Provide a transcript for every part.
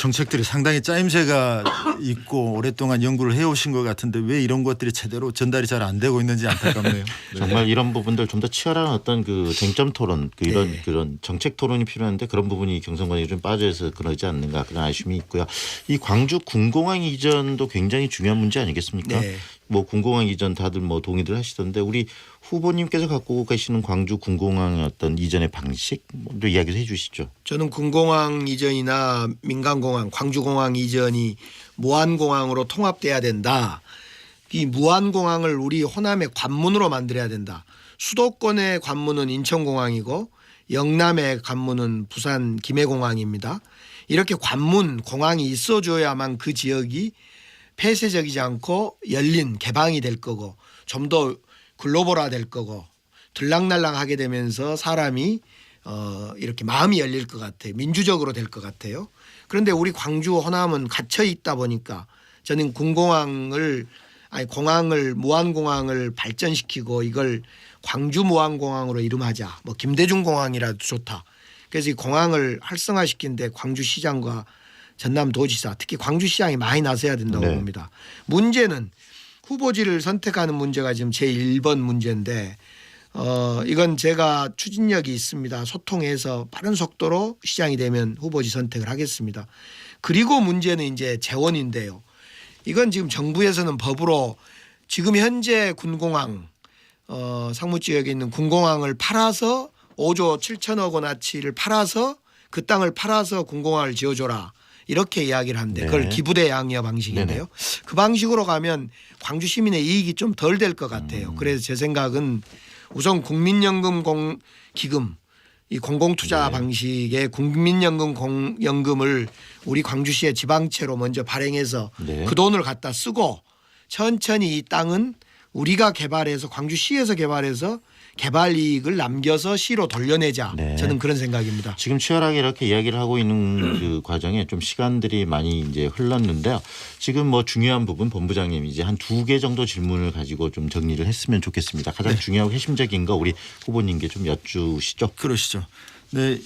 정책들이 상당히 짜임새가 있고 오랫동안 연구를 해오신 것 같은데 왜 이런 것들이 제대로 전달이 잘 안 되고 있는지 안타깝네요. 네. 정말 이런 부분들 좀 더 치열한 어떤 그 쟁점 토론 이런 네. 그런 정책 토론이 필요한데 그런 부분이 경선관이 좀 빠져서 그러지 않는가 그런 아쉬움이 있고요. 이 광주 군공항 이전도 굉장히 중요한 문제 아니겠습니까? 네. 뭐 군공항 이전 다들 뭐 동의들 하시던데 우리 후보님께서 갖고 계시는 광주 군공항의 어떤 이전의 방식 좀 이야기 해 주시죠. 저는 군공항 이전이나 민간공항, 광주공항 이전이 무안공항으로 통합돼야 된다. 이 무안공항을 우리 호남의 관문으로 만들어야 된다. 수도권의 관문은 인천공항이고 영남의 관문은 부산 김해공항입니다. 이렇게 관문 공항이 있어줘야만 그 지역이 폐쇄적이지 않고 열린 개방이 될 거고 좀 더 글로벌화 될 거고 들락날락하게 되면서 사람이 이렇게 마음이 열릴 것 같아요. 민주적으로 될 것 같아요. 그런데 우리 광주 호남은 갇혀 있다 보니까 저는 공항을 무안공항을 발전시키고 이걸 광주 무안공항으로 이름하자. 뭐 김대중공항이라도 좋다. 그래서 이 공항을 활성화시키는데 광주시장과 전남도지사 특히 광주시장이 많이 나서야 된다고 네. 봅니다. 문제는 후보지를 선택하는 문제가 지금 제1번 문제인데 이건 제가 추진력이 있습니다. 소통해서 빠른 속도로 시장이 되면 후보지 선택을 하겠습니다. 그리고 문제는 이제 재원인데요. 이건 지금 정부에서는 법으로 지금 현재 군공항 상무지역에 있는 군공항을 팔아서 5조 7천억 원어치를 팔아서 그 땅을 팔아서 군공항을 지어줘라. 이렇게 이야기를 하는데 그걸 네. 기부대 양이어 방식인데요. 그 방식으로 가면 광주 시민의 이익이 좀 덜 될 것 같아요. 그래서 제 생각은 우선 국민연금 기금 이 공공투자 네. 방식의 국민연금을 우리 광주시의 지방채로 먼저 발행해서 네. 그 돈을 갖다 쓰고 천천히 이 땅은 우리가 개발해서 광주시에서 개발해서 개발 이익을 남겨서 시로 돌려내자. 네. 저는 그런 생각입니다. 지금 치열하게 이렇게 이야기를 하고 있는 그 과정에 좀 시간들이 많이 이제 흘렀는데요. 지금 뭐 중요한 부분 본부장님 이제 한 2개 정도 질문을 가지고 좀 정리를 했으면 좋겠습니다. 가장 중요하고 핵심적인 거 우리 후보님께 좀 여쭈시죠. 그러시죠. 네.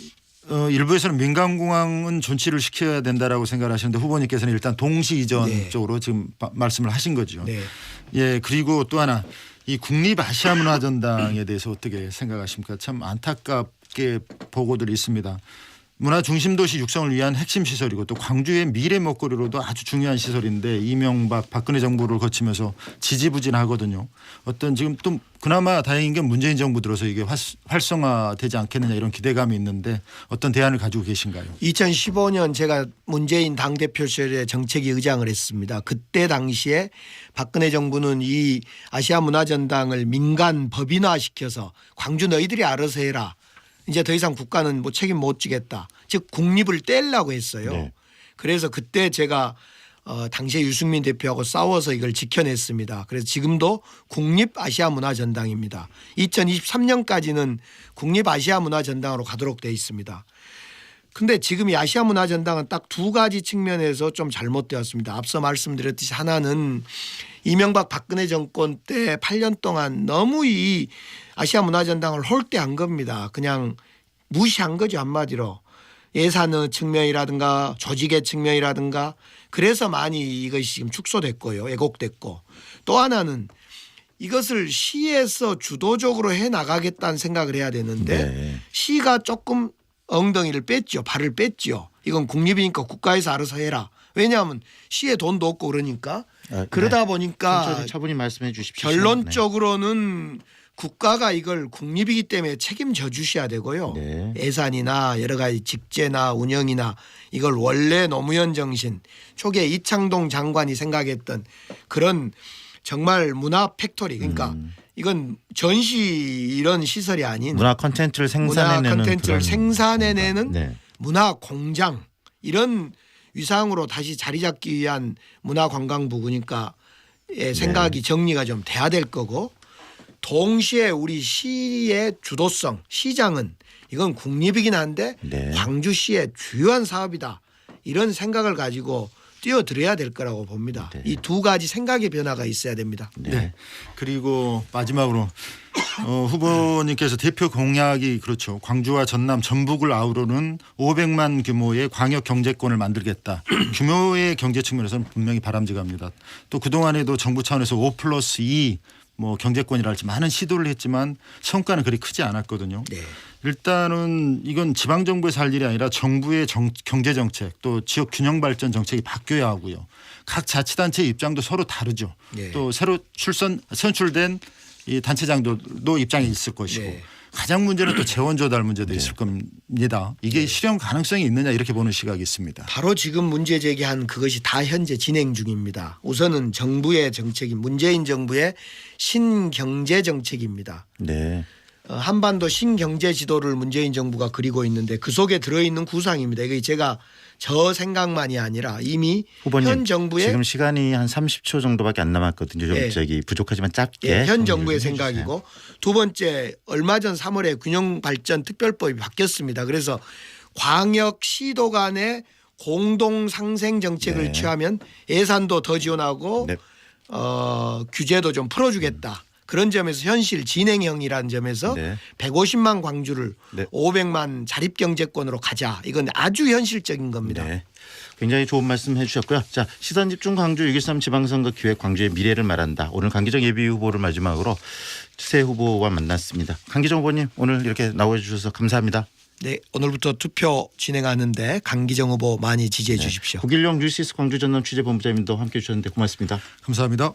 일부에서는 민간공항은 존치를 시켜야 된다라고 생각하시는데 후보님께서는 일단 동시 이전 네. 쪽으로 지금 말씀을 하신 거죠. 네. 예. 그리고 또 하나 이 국립 아시아 문화전당에 대해서 어떻게 생각하십니까? 참 안타깝게 보고들이 있습니다. 문화 중심도시 육성을 위한 핵심 시설이고 또 광주의 미래 먹거리로도 아주 중요한 시설인데 이명박 박근혜 정부를 거치면서 지지부진하거든요. 어떤 지금 또 그나마 다행인 게 문재인 정부 들어서 이게 활성화되지 않겠느냐 이런 기대감이 있는데 어떤 대안을 가지고 계신가요? 2015년 제가 문재인 당대표 시절에 정책위 의장을 했습니다. 그때 당시에 박근혜 정부는 이 아시아 문화전당을 민간 법인화시켜서 광주 너희들이 알아서 해라. 이제 더 이상 국가는 뭐 책임 못 지겠다. 즉 국립을 떼려고 했어요. 네. 그래서 그때 제가 당시에 유승민 대표하고 싸워서 이걸 지켜냈습니다. 그래서 지금도 국립아시아문화전당입니다. 2023년까지는 국립아시아문화전당으로 가도록 돼 있습니다. 근데 지금 이 아시아문화전당은 딱 2가지 측면에서 좀 잘못되었습니다. 앞서 말씀드렸듯이 하나는 이명박 박근혜 정권 때 8년 동안 너무 이 아시아문화전당을 홀대한 겁니다. 그냥 무시한 거죠 한마디로. 예산의 측면이라든가 조직의 측면이라든가 그래서 많이 이것이 지금 축소됐고요. 왜곡됐고 또 하나는 이것을 시에서 주도적으로 해나가겠다는 생각을 해야 되는데 네. 시가 조금 엉덩이를 뺐죠. 발을 뺐죠. 이건 국립이니까 국가에서 알아서 해라. 왜냐하면 시에 돈도 없고 그러니까 그러다 보니까 천천히 차분히 말씀해 주십시오. 결론적으로는 국가가 이걸 국립이기 때문에 책임져 주셔야 되고요. 네. 예산이나 여러 가지 직제나 운영이나 이걸 원래 노무현 정신 초기에 이창동 장관이 생각했던 그런 정말 문화 팩토리 그러니까 이건 전시 이런 시설이 아닌 문화 콘텐츠를 문화 생산해내는 콘텐츠를 생산해내는 네. 문화 공장 이런 위상으로 다시 자리 잡기 위한 문화관광부니까 생각이 정리가 좀 돼야 될 거고 동시에 우리 시의 주도성 시장은 이건 국립이긴 한데 네. 광주시의 주요한 사업이다. 이런 생각을 가지고 뛰어들어야 될 거라고 봅니다. 네. 이 두 가지 생각의 변화가 있어야 됩니다. 네. 그리고 마지막으로 후보님께서 대표 공약이 그렇죠. 광주와 전남 전북을 아우르는 500만 규모의 광역 경제권을 만들겠다. 규모의 경제 측면에서는 분명히 바람직합니다. 또 그동안에도 정부 차원에서 5+2 뭐 경제권이라 할지 많은 시도를 했지만 성과는 그리 크지 않았거든요. 네. 일단은 이건 지방정부에서 할 일이 아니라 정부의 경제정책 또 지역 균형발전 정책이 바뀌어야 하고요. 각 자치단체의 입장도 서로 다르죠. 네. 또 새로 선출된 이 단체장들도 입장이 있을 것이고 네. 가장 문제는 또 재원 조달 문제도 있을 겁니다. 이게 실현 가능성이 있느냐 이렇게 보는 시각이 있습니다. 바로 지금 문제 제기한 그것이 다 현재 진행 중입니다. 우선은 정부의 정책인 문재인 정부의 신경제 정책입니다. 네. 한반도 신경제 지도를 문재인 정부가 그리고 있는데 그 속에 들어있는 구상입니다. 이게 제가 저 생각만이 아니라 이미 후보님 현 정부의 지금 시간이 한 30초 정도밖에 안 남았거든요. 좀 예. 저기 부족하지만 짧게. 현 정리를 정부의 좀 해주세요. 생각이고 두 번째 얼마 전 3월에 균형발전특별법이 바뀌었습니다. 그래서 광역 시도 간의 공동 상생 정책을 네. 취하면 예산도 더 지원하고 네. 규제도 좀 풀어주겠다. 그런 점에서 현실 진행형이라는 점에서 네. 150만 광주를 네. 500만 자립경제권으로 가자. 이건 아주 현실적인 겁니다. 네. 굉장히 좋은 말씀 해주셨고요. 자, 시선 집중 광주 6.13 지방선거 기획 광주의 미래를 말한다. 오늘 강기정 예비 후보를 마지막으로 새 후보와 만났습니다. 강기정 후보님 오늘 이렇게 나와주셔서 감사합니다. 네, 오늘부터 투표 진행하는데 강기정 후보 많이 지지해 주십시오. 국일용 뉴시스 광주 전남 취재본부장님도 함께해 주셨는데 고맙습니다. 감사합니다.